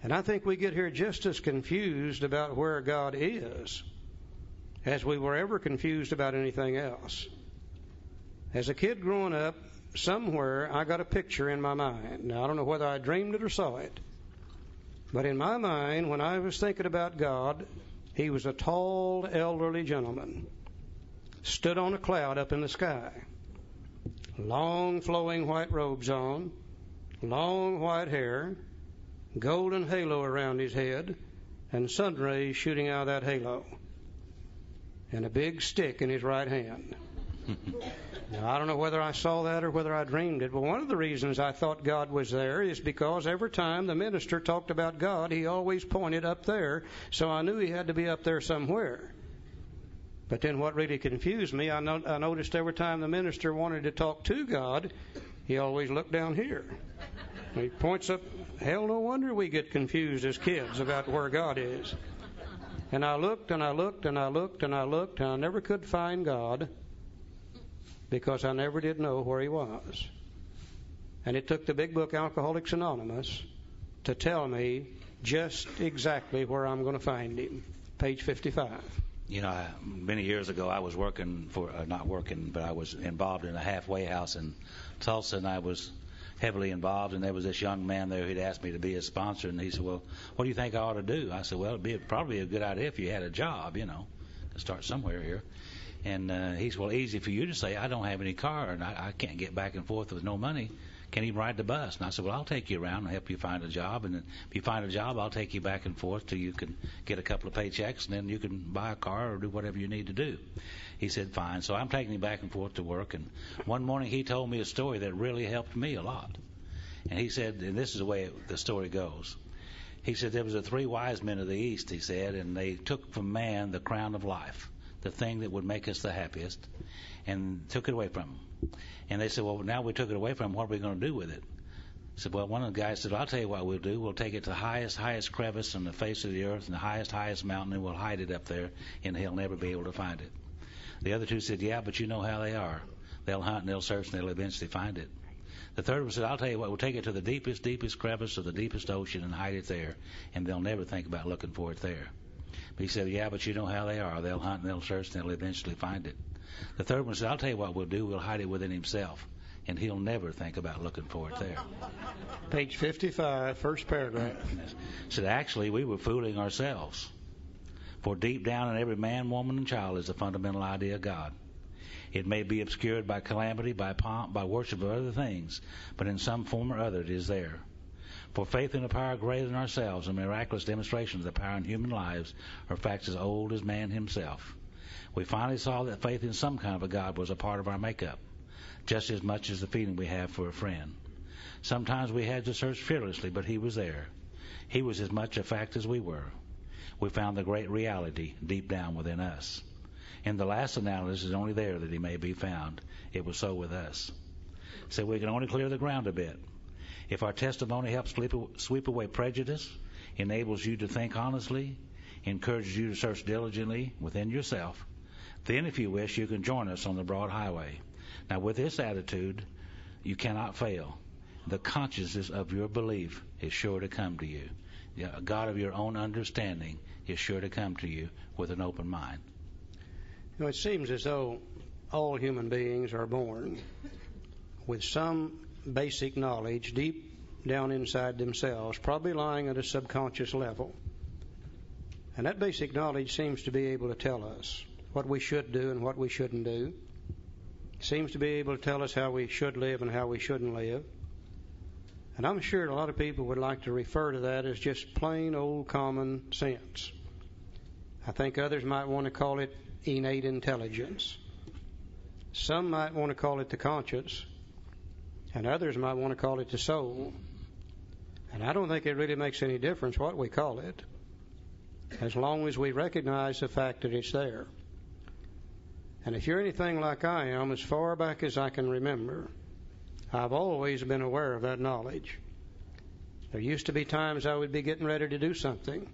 And I think we get here just as confused about where God is as we were ever confused about anything else. As a kid growing up, somewhere I got a picture in my mind. Now, I don't know whether I dreamed it or saw it, but in my mind, when I was thinking about God, He was a tall, elderly gentleman, stood on a cloud up in the sky, long flowing white robes on, long white hair, golden halo around his head, and sun rays shooting out of that halo, and a big stick in his right hand. Now, I don't know whether I saw that or whether I dreamed it, but one of the reasons I thought God was there is because every time the minister talked about God, he always pointed up there, so I knew he had to be up there somewhere. But then what really confused me, I noticed every time the minister wanted to talk to God, he always looked down here. He points up. Hell, no wonder we get confused as kids about where God is. And I looked and I looked and I looked and I looked, and I never could find God because I never did know where He was. And it took the big book Alcoholics Anonymous to tell me just exactly where I'm going to find Him. Page 55. You know, many years ago I was working for, not working, but I was involved in a halfway house in Tulsa, and I was heavily involved, and there was this young man there who'd asked me to be his sponsor, and he said, well, what do you think I ought to do? I said, well, it'd be probably a good idea if you had a job, you know, to start somewhere here. And he said, well, easy for you to say, I don't have any car, and I can't get back and forth with no money. Can't even ride the bus. And I said, well, I'll take you around and help you find a job, and then if you find a job, I'll take you back and forth till you can get a couple of paychecks, and then you can buy a car or do whatever you need to do. He said, fine. So I'm taking him back and forth to work, and one morning he told me a story that really helped me a lot. And he said, and this is the way the story goes. He said there was the 3 wise men of the East, he said, and they took from man the crown of life, the thing that would make us the happiest, and took it away from him. And they said, well, now we took it away from him, what are we going to do with it? I said, well, one of the guys said, well, I'll tell you what we'll do. We'll take it to the highest crevice on the face of the earth and the highest mountain, and we'll hide it up there, and he'll never be able to find it. The other 2 said, yeah, but you know how they are. They'll hunt and they'll search and they'll eventually find it. The third one said, I'll tell you what, we'll take it to the deepest crevice of the deepest ocean and hide it there, and they'll never think about looking for it there. But he said, yeah, but you know how they are. They'll hunt and they'll search and they'll eventually find it. The third one said, I'll tell you what we'll do. We'll hide it within himself, and he'll never think about looking for it there. Page 55, first paragraph. Said, actually, we were fooling ourselves. For deep down in every man, woman, and child is the fundamental idea of God. It may be obscured by calamity, by pomp, by worship of other things, but in some form or other it is there. For faith in a power greater than ourselves and miraculous demonstrations of the power in human lives are facts as old as man himself. We finally saw that faith in some kind of a God was a part of our makeup, just as much as the feeling we have for a friend. Sometimes we had to search fearlessly, but He was there. He was as much a fact as we were. We found the great reality deep down within us. In the last analysis, it's only there that He may be found. It was so with us. So we can only clear the ground a bit. If our testimony helps sweep away prejudice, enables you to think honestly, encourages you to search diligently within yourself, then if you wish, you can join us on the broad highway. Now, with this attitude, you cannot fail. The consciousness of your belief is sure to come to you. A God of your own understanding is sure to come to you with an open mind. You know, it seems as though all human beings are born with some basic knowledge deep down inside themselves, probably lying at a subconscious level. And that basic knowledge seems to be able to tell us what we should do and what we shouldn't do. It seems to be able to tell us how we should live and how we shouldn't live. And I'm sure a lot of people would like to refer to that as just plain old common sense. I think others might want to call it innate intelligence. Some might want to call it the conscience, and others might want to call it the soul. And I don't think it really makes any difference what we call it, as long as we recognize the fact that it's there. And if you're anything like I am, as far back as I can remember, I've always been aware of that knowledge. There used to be times I would be getting ready to do something,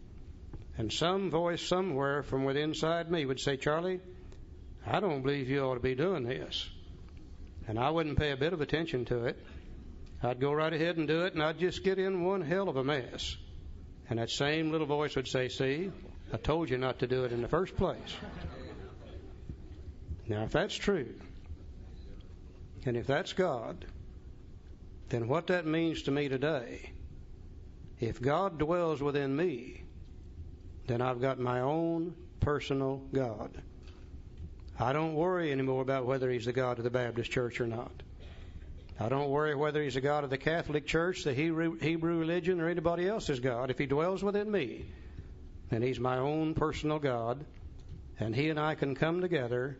and some voice somewhere from within inside me would say, Charlie, I don't believe you ought to be doing this. And I wouldn't pay a bit of attention to it. I'd go right ahead and do it, and I'd just get in one hell of a mess. And that same little voice would say, see, I told you not to do it in the first place. Now, if that's true, and if that's God, then what that means to me today, if God dwells within me, then I've got my own personal God. I don't worry anymore about whether He's the God of the Baptist church or not. I don't worry whether He's the God of the Catholic Church, the Hebrew religion, or anybody else's God. If He dwells within me, then He's my own personal God, and He and I can come together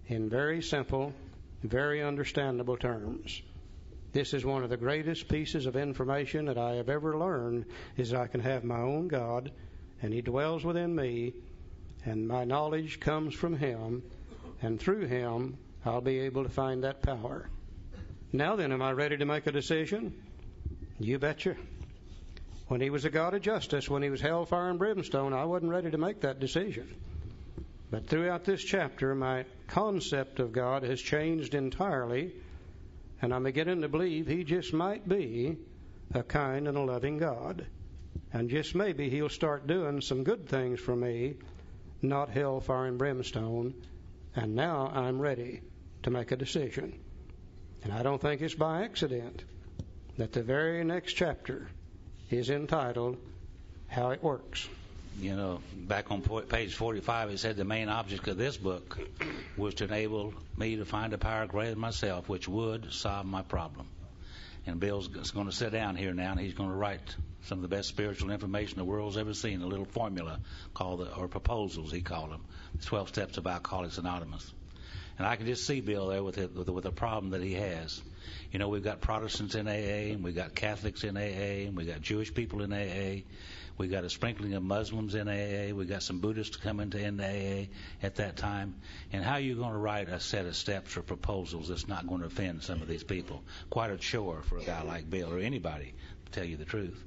in very simple, very understandable terms. This is one of the greatest pieces of information that I have ever learned, is I can have my own God, and He dwells within me, and my knowledge comes from Him, and through Him I'll be able to find that power. Now then, am I ready to make a decision? You betcha. When He was a God of justice, when He was hellfire and brimstone, I wasn't ready to make that decision. But throughout this chapter, my concept of God has changed entirely, and I'm beginning to believe He just might be a kind and a loving God. And just maybe He'll start doing some good things for me, not hellfire and brimstone. And now I'm ready to make a decision. And I don't think it's by accident that the very next chapter is entitled How It Works. You know, back on page 45, it said the main object of this book was to enable me to find a power greater than myself, which would solve my problem. And Bill's going to sit down here now, and he's going to write some of the best spiritual information the world's ever seen, a little formula called, or proposals, he called them, the 12 Steps of Alcoholics Anonymous. And I can just see Bill there with a problem that he has. You know, we've got Protestants in AA, and we've got Catholics in AA, and we've got Jewish people in AA. We've got a sprinkling of Muslims in AA. We've got some Buddhists coming to AA at that time. And how are you going to write a set of steps or proposals that's not going to offend some of these people? Quite a chore for a guy like Bill, or anybody, to tell you the truth.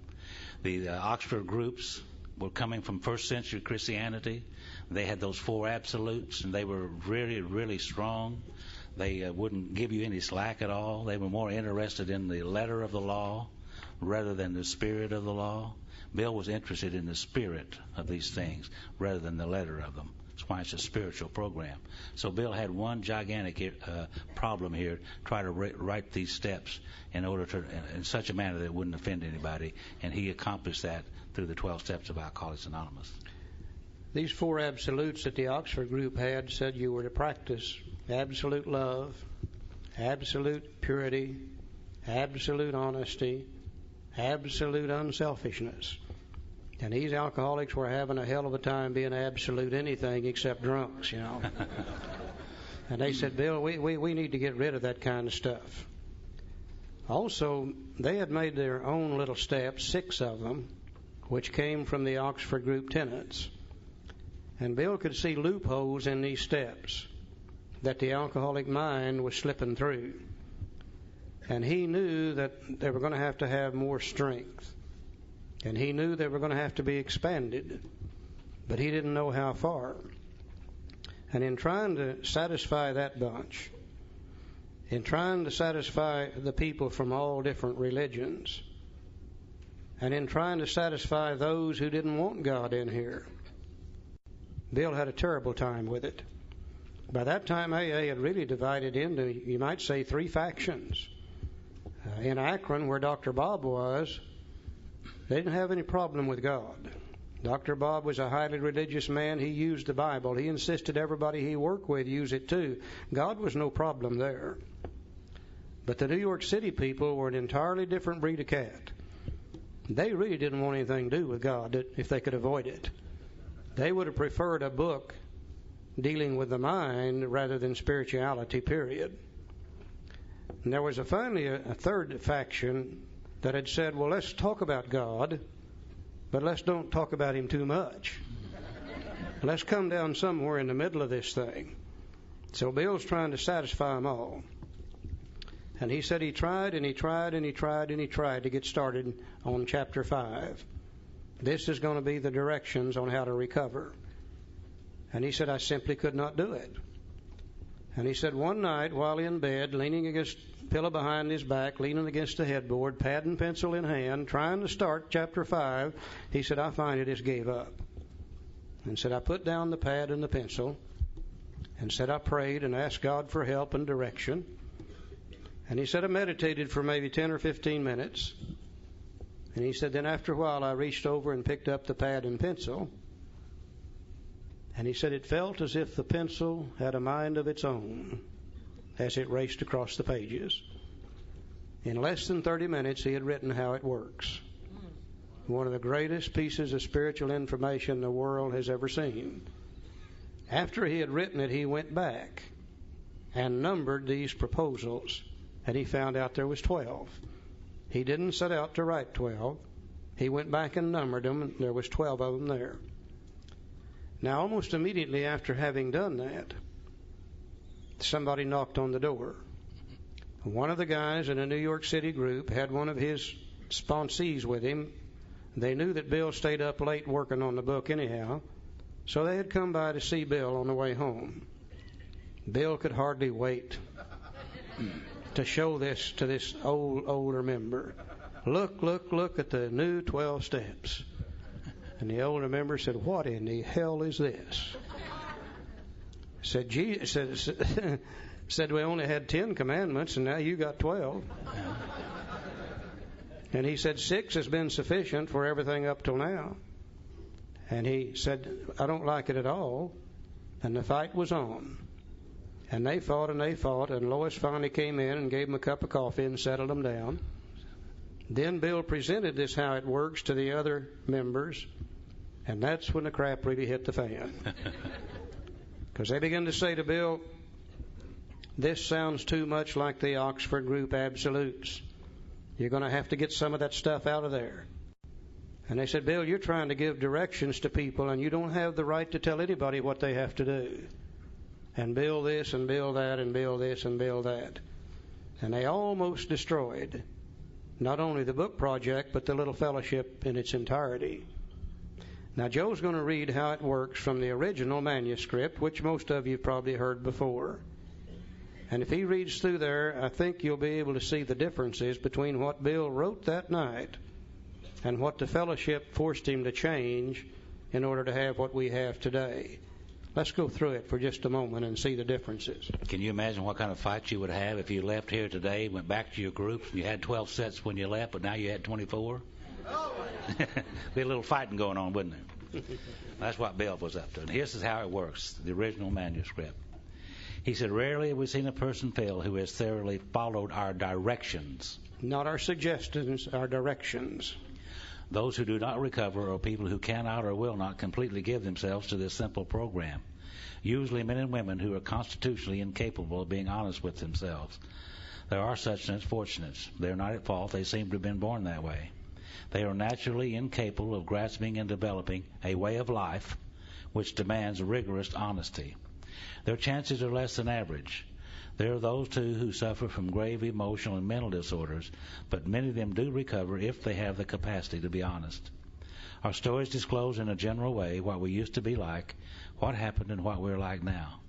The Oxford groups were coming from first century Christianity. They had those 4 absolutes, and they were really, really strong. They wouldn't give you any slack at all. They were more interested in the letter of the law rather than the spirit of the law. Bill was interested in the spirit of these things rather than the letter of them. That's why it's a spiritual program. So Bill had one gigantic problem here, try to write these steps in order to, in such a manner that it wouldn't offend anybody, and he accomplished that through the 12 Steps of Alcoholics Anonymous. These 4 absolutes that the Oxford group had said you were to practice absolute love, absolute purity, absolute honesty, absolute unselfishness. And these alcoholics were having a hell of a time being absolute anything except drunks, you know. And they said, Bill, we need to get rid of that kind of stuff. Also, they had made their own little steps, 6 of them, which came from the Oxford group tenets. And Bill could see loopholes in these steps that the alcoholic mind was slipping through. And he knew that they were going to have more strength. And he knew they were going to have to be expanded. But he didn't know how far. And in trying to satisfy that bunch, in trying to satisfy the people from all different religions, and in trying to satisfy those who didn't want God in here, Bill had a terrible time with it. By that time, AA had really divided into, you might say, 3 factions. In Akron, where Dr. Bob was, they didn't have any problem with God. Dr. Bob was a highly religious man. He used the Bible. He insisted everybody he worked with use it too. God was no problem there. But the New York City people were an entirely different breed of cat. They really didn't want anything to do with God if they could avoid it. They would have preferred a book dealing with the mind rather than spirituality, period. And there was finally a 3rd faction that had said, well, let's talk about God, but let's don't talk about Him too much. Let's come down somewhere in the middle of this thing. So Bill's trying to satisfy them all. And he said he tried and he tried and he tried and he tried to get started on chapter 5. This is going to be the directions on how to recover. And he said, I simply could not do it. And he said one night while in bed, leaning against pillow behind his back, leaning against the headboard, pad and pencil in hand, trying to start chapter 5, he said, I finally just gave up. And said, I put down the pad and the pencil, and said, I prayed and asked God for help and direction. And he said, I meditated for maybe 10 or 15 minutes. And he said, then after a while, I reached over and picked up the pad and pencil. And he said, it felt as if the pencil had a mind of its own as it raced across the pages. In less than 30 minutes, he had written How It Works. One of the greatest pieces of spiritual information the world has ever seen. After he had written it, he went back and numbered these proposals, and he found out there was 12. He didn't set out to write 12. He went back and numbered them, and there was 12 of them there. Now, almost immediately after having done that, somebody knocked on the door. One of the guys in a New York City group had one of his sponsees with him. They knew that Bill stayed up late working on the book anyhow, so they had come by to see Bill on the way home. Bill could hardly wait to show this to this older member. Look at the new 12 steps. And the older member said, what in the hell is this? Said, we only had 10 commandments, and now you got 12. And he said, 6 has been sufficient for everything up till now. And he said, I don't like it at all. And the fight was on. And they fought, and Lois finally came in and gave them a cup of coffee and settled them down. Then Bill presented this How It Works to the other members, and that's when the crap really hit the fan. Because they began to say to Bill, this sounds too much like the Oxford Group Absolutes. You're going to have to get some of that stuff out of there. And they said, Bill, you're trying to give directions to people, and you don't have the right to tell anybody what they have to do. And build this, and build that, and build this, and build that. And they almost destroyed not only the book project, but the little fellowship in its entirety. Now, Joe's going to read How It Works from the original manuscript, which most of you probably heard before. And if he reads through there, I think you'll be able to see the differences between what Bill wrote that night and what the fellowship forced him to change in order to have what we have today. Let's go through it for just a moment and see the differences. Can you imagine what kind of fight you would have if you left here today, went back to your groups, and you had 12 sets when you left, but now you had 24? Be a little fighting going on, wouldn't there? That's what Bill was up to. And here's How It Works, the original manuscript. He said, rarely have we seen a person fail who has thoroughly followed our directions. Not our suggestions, our directions. Those who do not recover are people who cannot or will not completely give themselves to this simple program. Usually men and women who are constitutionally incapable of being honest with themselves. There are such unfortunates. They are not at fault. They seem to have been born that way. They are naturally incapable of grasping and developing a way of life which demands rigorous honesty. Their chances are less than average. There are those, too, who suffer from grave emotional and mental disorders, but many of them do recover if they have the capacity to be honest. Our stories disclose in a general way what we used to be like, what happened, and what we're like now.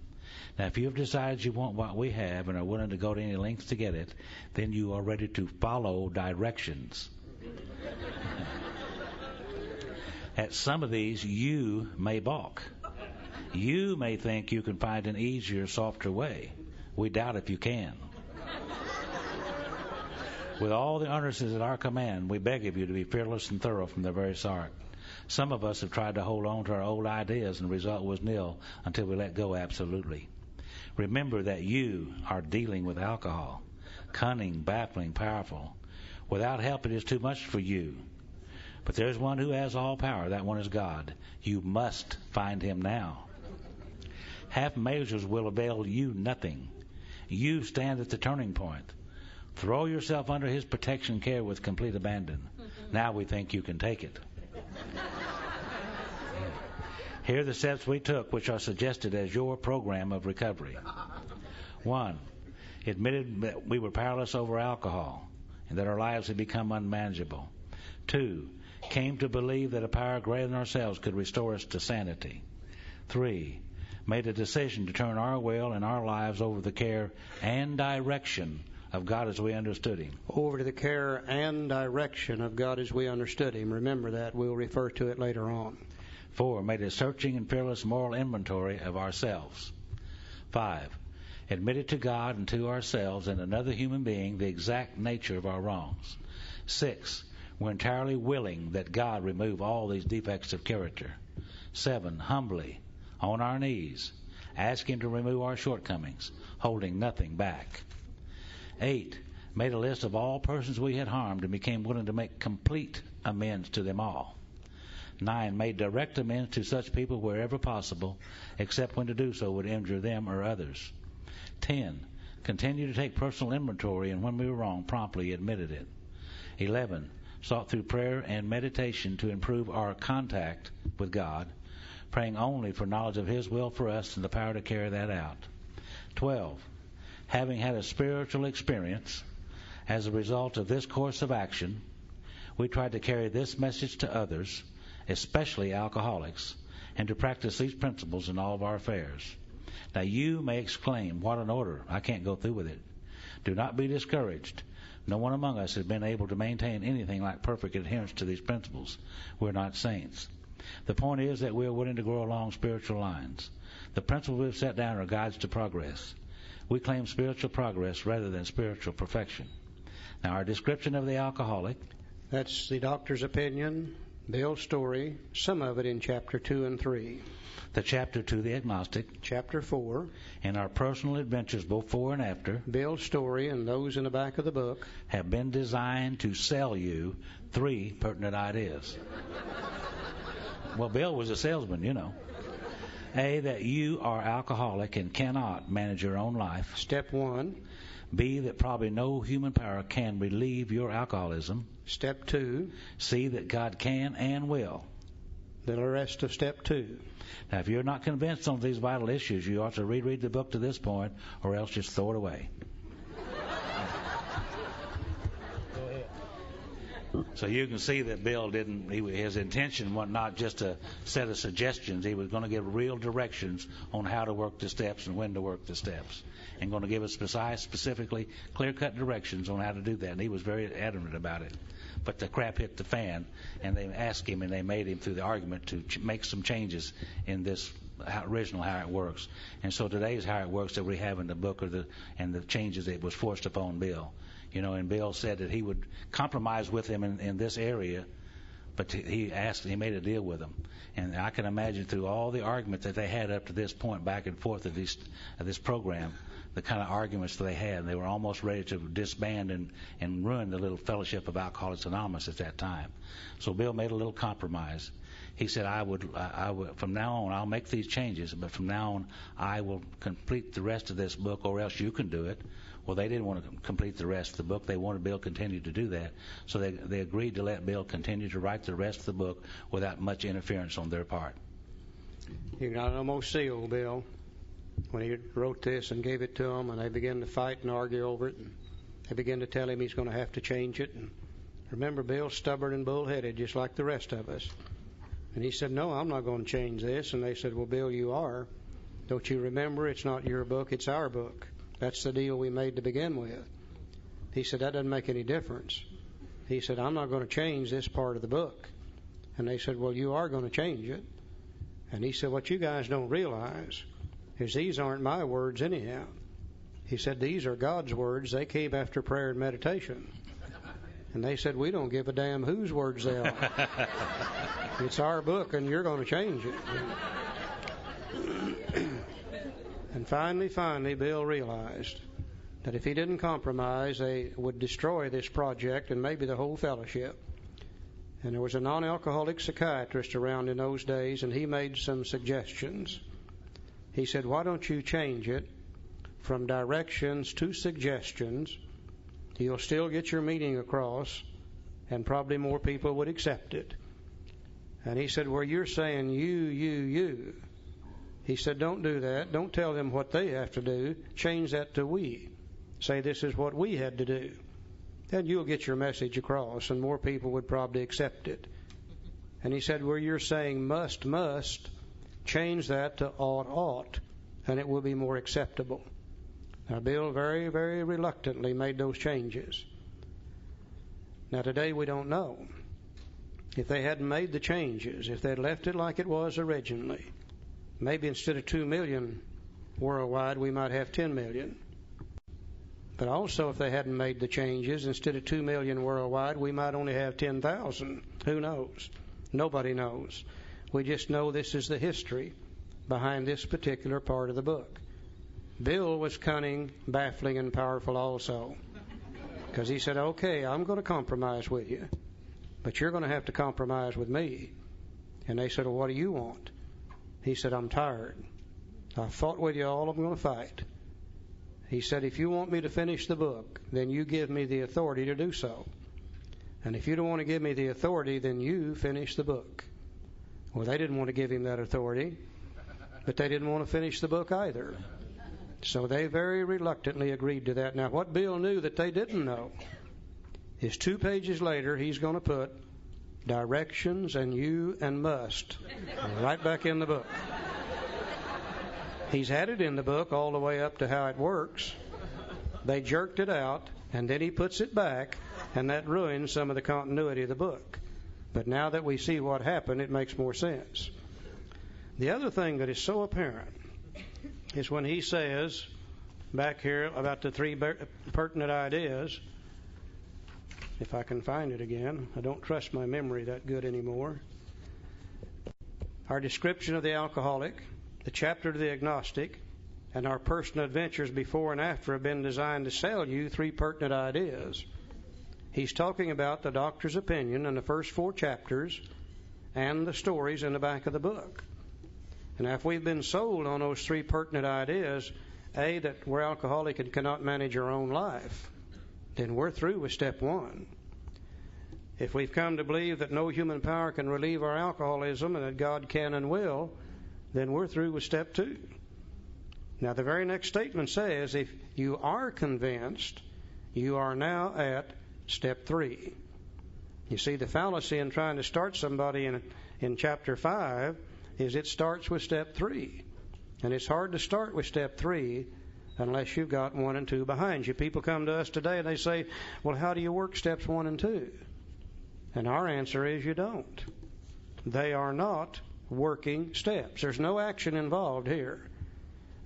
Now, if you have decided you want what we have and are willing to go to any lengths to get it, then you are ready to follow directions. At some of these, you may balk. You may think you can find an easier, softer way. We doubt if you can. With all the utterances at our command, we beg of you to be fearless and thorough from the very start. Some of us have tried to hold on to our old ideas, and the result was nil until we let go absolutely. Remember that you are dealing with alcohol. Cunning, baffling, powerful. Without help, it is too much for you. But there's one who has all power. That one is God. You must find him now. Half measures will avail you nothing. You stand at the turning point. Throw yourself under his protection care with complete abandon. Now we think you can take it. Here are the steps we took, which are suggested as your program of recovery. 1. Admitted that we were powerless over alcohol and that our lives had become unmanageable. 2. Came to believe that a power greater than ourselves could restore us to sanity. 3. made a decision to turn our will and our lives over to the care and direction of God as we understood Him. Over to the care and direction of God as we understood Him. Remember that. We'll refer to it later on. 4, made a searching and fearless moral inventory of ourselves. 5, admitted to God and to ourselves and another human being the exact nature of our wrongs. 6, we're entirely willing that God remove all these defects of character. 7, humbly, on our knees, ask Him to remove our shortcomings, holding nothing back. 8, made a list of all persons we had harmed and became willing to make complete amends to them all. 9, made direct amends to such people wherever possible, except when to do so would injure them or others. 10, continued to take personal inventory, and when we were wrong, promptly admitted it. 11, sought through prayer and meditation to improve our contact with God, praying only for knowledge of His will for us and the power to carry that out. 12, having had a spiritual experience as a result of this course of action, we tried to carry this message to others, especially alcoholics, and to practice these principles in all of our affairs. Now you may exclaim, what an order, I can't go through with it. Do not be discouraged. No one among us has been able to maintain anything like perfect adherence to these principles. We're not saints. The point is that we are willing to grow along spiritual lines. The principles we've set down are guides to progress. We claim spiritual progress rather than spiritual perfection. Now, our description of the alcoholic. That's the doctor's opinion, Bill's story, some of it in chapter 2 and 3. The chapter 2, the agnostic. Chapter 4. And our personal adventures before and after. Bill's story and those in the back of the book. Have been designed to sell you 3 pertinent ideas. Well, Bill was a salesman, you know. A, that you are alcoholic and cannot manage your own life. Step 1. B, that probably no human power can relieve your alcoholism. Step 2. C, that God can and will. The rest of step 2. Now, if you're not convinced on these vital issues, you ought to reread the book to this point, or else just throw it away. So you can see that Bill his intention was not just a set of suggestions. He was going to give real directions on how to work the steps and when to work the steps, and going to give us precise, specifically clear-cut directions on how to do that. And he was very adamant about it. But the crap hit the fan, and they asked him, and they made him through the argument to make some changes in this original how it works. And so today's how it works that we have in the book and the changes that was forced upon Bill. You know, and Bill said that he would compromise with him in this area, but he made a deal with him. And I can imagine through all the argument that they had up to this point, back and forth of this program, the kind of arguments that they had. They were almost ready to disband and ruin the little Fellowship of Alcoholics Anonymous at that time. So Bill made a little compromise. He said, I would from now on, I'll make these changes, but from now on, I will complete the rest of this book, or else you can do it. Well, they didn't want to complete the rest of the book. They wanted Bill to continue to do that. So they agreed to let Bill continue to write the rest of the book without much interference on their part. You got almost sealed, Bill, when he wrote this and gave it to them, and they began to fight and argue over it. And they began to tell him he's going to have to change it. And remember, Bill's stubborn and bullheaded, just like the rest of us. And he said, no, I'm not going to change this. And they said, well, Bill, you are. Don't you remember? It's not your book, it's our book. That's the deal we made to begin with. He said, that doesn't make any difference. He said, I'm not going to change this part of the book. And they said, well, you are going to change it. And he said, what you guys don't realize is these aren't my words anyhow. He said, these are God's words. They came after prayer and meditation. And they said, we don't give a damn whose words they are. It's our book, and you're going to change it. And finally, Bill realized that if he didn't compromise, they would destroy this project and maybe the whole fellowship. And there was a non-alcoholic psychiatrist around in those days, and he made some suggestions. He said, why don't you change it from directions to suggestions? You'll still get your meaning across, and probably more people would accept it. And he said, where you're saying you, he said, don't do that. Don't tell them what they have to do. Change that to we. Say this is what we had to do. Then you'll get your message across, and more people would probably accept it. And he said, where you're saying must, change that to ought, and it will be more acceptable. Now, Bill very, very reluctantly made those changes. Now, today we don't know. If they hadn't made the changes, if they'd left it like it was originally, maybe instead of 2 million worldwide, we might have 10 million. But also, if they hadn't made the changes, instead of 2 million worldwide, we might only have 10,000. Who knows? Nobody knows. We just know this is the history behind this particular part of the book. Bill was cunning, baffling, and powerful also. Because he said, okay, I'm going to compromise with you, but you're going to have to compromise with me. And they said, well, what do you want? He said, I'm tired. I've fought with you all I'm going to fight. He said, if you want me to finish the book, then you give me the authority to do so. And if you don't want to give me the authority, then you finish the book. Well, they didn't want to give him that authority, but they didn't want to finish the book either. So they very reluctantly agreed to that. Now, what Bill knew that they didn't know is 2 pages later, he's going to put directions and you and must right back in the book. He's had it in the book all the way up to how it works. They jerked it out, and then he puts it back, and that ruins some of the continuity of the book. But now that we see what happened, it makes more sense. The other thing that is so apparent is when he says back here about the 3 pertinent ideas. If I can find it again. I don't trust my memory that good anymore. Our description of the alcoholic, the chapter to the agnostic, and our personal adventures before and after have been designed to sell you 3 pertinent ideas. He's talking about the doctor's opinion in the first 4 chapters and the stories in the back of the book. And if we've been sold on those 3 pertinent ideas, A, that we're alcoholic and cannot manage our own life, then we're through with step 1. If we've come to believe that no human power can relieve our alcoholism and that God can and will, then we're through with step 2. Now, the very next statement says, if you are convinced, you are now at step 3. You see, the fallacy in trying to start somebody in chapter 5 is it starts with step 3. And it's hard to start with step 3 unless you've got 1 and 2 behind you. People come to us today and they say, well, how do you work steps 1 and 2? And our answer is you don't. They are not working steps. There's no action involved here.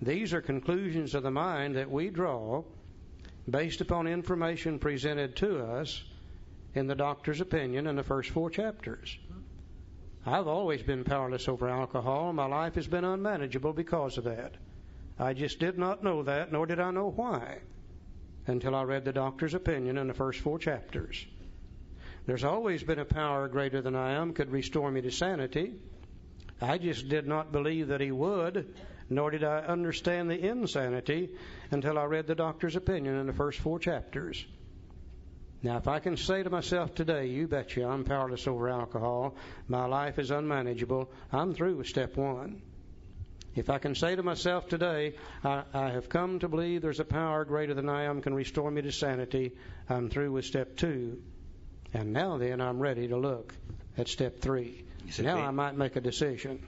These are conclusions of the mind that we draw based upon information presented to us in the doctor's opinion in the first 4 chapters. I've always been powerless over alcohol. My life has been unmanageable because of that. I just did not know that, nor did I know why, until I read the doctor's opinion in the first 4 chapters. There's always been a power greater than I am could restore me to sanity. I just did not believe that he would, nor did I understand the insanity until I read the doctor's opinion in the first 4 chapters. Now, if I can say to myself today, you betcha I'm powerless over alcohol, my life is unmanageable, I'm through with step 1. If I can say to myself today, I have come to believe there's a power greater than I am can restore me to sanity, I'm through with step 2. And now then, I'm ready to look at step 3. Now I might make a decision.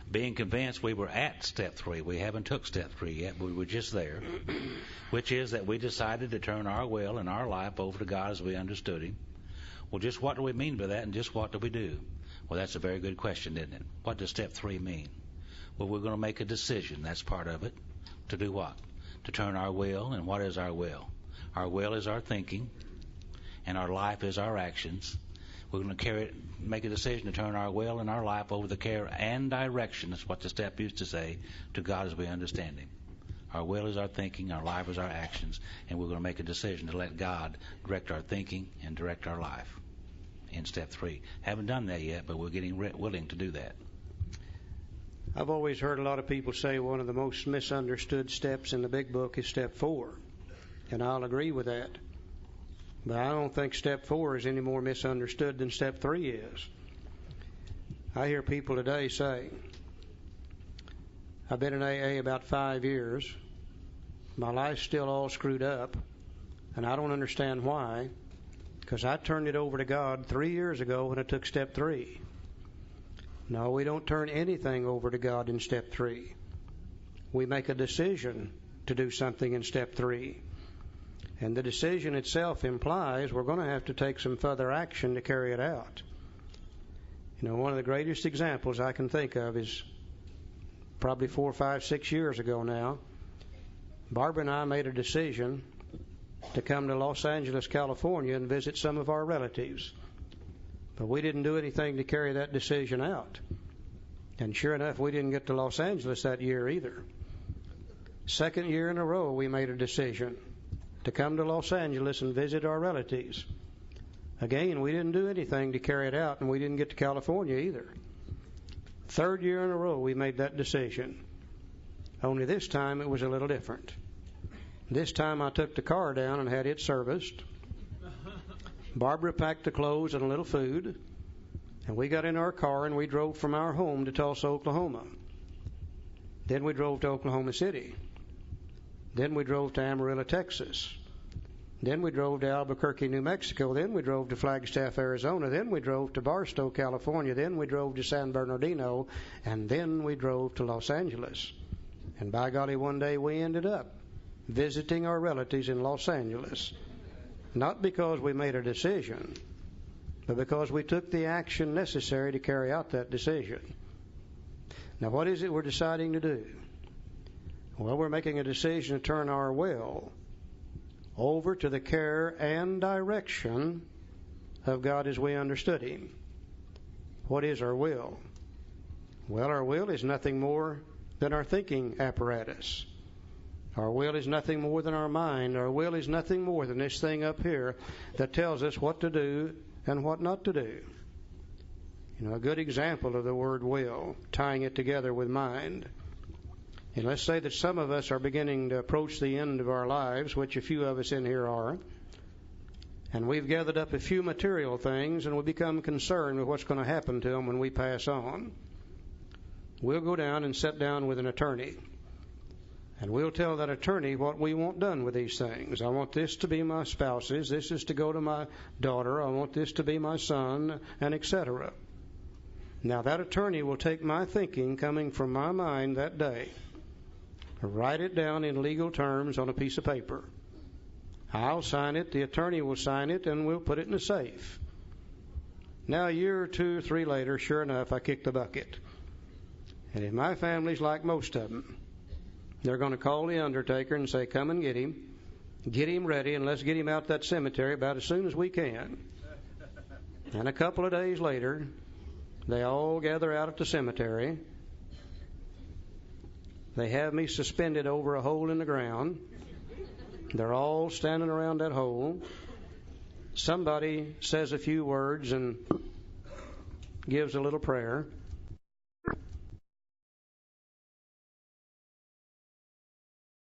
Being convinced we were at step 3. We haven't took step 3 yet. We were just there, which is that we decided to turn our will and our life over to God as we understood Him. Well, just what do we mean by that, and just what do we do? Well, that's a very good question, isn't it? What does step 3 mean? Well, we're going to make a decision. That's part of it. To do what? To turn our will. And what is our will? Our will is our thinking, and our life is our actions. We're going to make a decision to turn our will and our life over the care and direction, that's what the step used to say, to God as we understand Him. Our will is our thinking, our life is our actions, and we're going to make a decision to let God direct our thinking and direct our life in step 3. Haven't done that yet, but we're getting willing to do that. I've always heard a lot of people say one of the most misunderstood steps in the big book is step 4, and I'll agree with that. But I don't think step 4 is any more misunderstood than step 3 is. I hear people today say, I've been in AA about 5 years. My life's still all screwed up, and I don't understand why, because I turned it over to God 3 years ago when I took step 3. No, we don't turn anything over to God in step 3. We make a decision to do something in step 3. And the decision itself implies we're going to have to take some further action to carry it out. You know, one of the greatest examples I can think of is probably 4, 5, 6 years ago now. Barbara and I made a decision to come to Los Angeles, California and visit some of our relatives. But we didn't do anything to carry that decision out. And sure enough, we didn't get to Los Angeles that year either. Second year in a row, we made a decision to come to Los Angeles and visit our relatives. Again, we didn't do anything to carry it out, and we didn't get to California either. Third year in a row, we made that decision. Only this time, it was a little different. This time, I took the car down and had it serviced. Barbara packed the clothes and a little food, and we got in our car and we drove from our home to Tulsa, Oklahoma. Then we drove to Oklahoma City. Then we drove to Amarillo, Texas. Then we drove to Albuquerque, New Mexico. Then we drove to Flagstaff, Arizona. Then we drove to Barstow, California. Then we drove to San Bernardino. And then we drove to Los Angeles. And by golly, one day we ended up visiting our relatives in Los Angeles. Not because we made a decision, but because we took the action necessary to carry out that decision. Now, what is it we're deciding to do? Well, we're making a decision to turn our will over to the care and direction of God as we understood Him. What is our will? Well, our will is nothing more than our thinking apparatus. Our will is nothing more than our mind. Our will is nothing more than this thing up here that tells us what to do and what not to do. You know, a good example of the word will, tying it together with mind. And let's say that some of us are beginning to approach the end of our lives, which a few of us in here are, and we've gathered up a few material things and we become concerned with what's going to happen to them when we pass on. We'll go down and sit down with an attorney. And we'll tell that attorney what we want done with these things. I want this to be my spouse's. This is to go to my daughter. I want this to be my son, and etc. Now, that attorney will take my thinking coming from my mind that day, write it down in legal terms on a piece of paper. I'll sign it, the attorney will sign it, and we'll put it in a safe. Now, a year or 2 or 3 later, sure enough, I kick the bucket. And if my family's like most of them, they're going to call the undertaker and say, come and get him ready, and let's get him out that cemetery about as soon as we can. And a couple of days later, they all gather out at the cemetery. They have me suspended over a hole in the ground. They're all standing around that hole. Somebody says a few words and gives a little prayer.